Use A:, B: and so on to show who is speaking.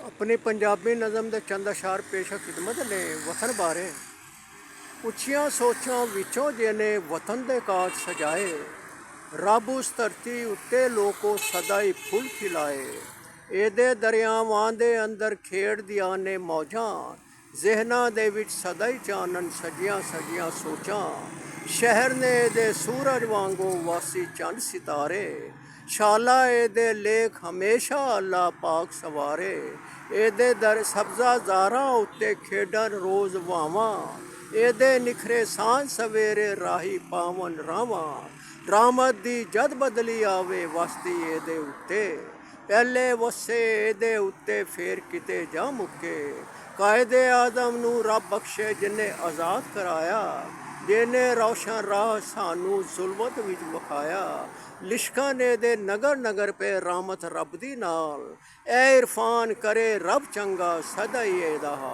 A: अपनी पंजाबी नज़म ਦੇ ਚੰਦ ਅਸ਼ਾਰ ਪੇਸ਼ ਖਿਦਮਤ ਨੇ ਵਤਨ ਬਾਰੇ। ਉੱਚੀਆਂ ਸੋਚਾਂ ਵਿੱਚੋਂ ਜਿਹਨੇ ਵਤਨ ਦੇ ਕਾਜ ਸਜਾਏ, ਰੱਬ ਉਸ ਧਰਤੀ ਉੱਤੇ ਲੋਕੋ ਸਦਾ ਹੀ ਫੁੱਲ ਖਿਲਾਏ। ਇਹਦੇ ਦਰਿਆਵਾਂ ਦੇ ਅੰਦਰ ਖੇਡਦੀਆਂ ਨੇ ਮੌਜਾਂ, ਜ਼ਿਹਨਾਂ ਦੇ ਵਿੱਚ ਸਦਾ ਹੀ ਚਾਨਣ ਸਜੀਆਂ ਸਜੀਆਂ ਸੋਚਾਂ। ਸ਼ਹਿਰ ਨੇ ਇਹਦੇ ਸੂਰਜ ਵਾਂਗੂ ਵਾਸੀ ਚੰਦ ਸਿਤਾਰੇ, ਸ਼ਾਲਾ ਇਹਦੇ ਲੇਖ ਹਮੇਸ਼ਾ ਅੱਲਾ ਪਾਕ ਸਵਾਰੇ। ਇਹਦੇ ਦਰ ਸਬਜ਼ਾ ਜ਼ਾਰਾਂ ਉੱਤੇ ਖੇਡਣ ਰੋਜ਼ ਵਾਵਾਂ, ਇਹਦੇ ਨਿਖਰੇ ਸਾਂਝ ਸਵੇਰੇ ਰਾਹੀ ਪਾਵਨ ਰਾਵਾਂ। ਰਾਮਤ ਦੀ ਜਦ ਬਦਲੀ ਆਵੇ ਵਸਦੀ ਇਹਦੇ ਉੱਤੇ, ਪਹਿਲੇ ਵਸੇ ਇਹਦੇ ਉੱਤੇ ਫੇਰ ਕਿਤੇ ਜਾ ਮੁੱਕੇ। ਕਾਇਦੇ ਆਜ਼ਮ ਨੂੰ ਰੱਬ ਬਖਸ਼ੇ ਜਿਨੇ ਆਜ਼ਾਦ ਕਰਾਇਆ, ਜਿਹਨੇ ਰੌਸ਼ਨ ਰਾਹ ਸਾਨੂੰ ਜ਼ੁਲਮਤ ਵਿੱਚ ਵਿਖਾਇਆ। ਲਿਸ਼ਕਾਂ ਨੇ ਦੇ ਨਗਰ ਨਗਰ ਪੇ ਰਾਮਤ ਰੱਬ ਦੀ ਨਾਲ, ਐ ਇਰਫਾਨ ਕਰੇ ਰੱਬ ਚੰਗਾ ਸਦਾ ਹੀ ਇਹਦਾ ਹਾਲ।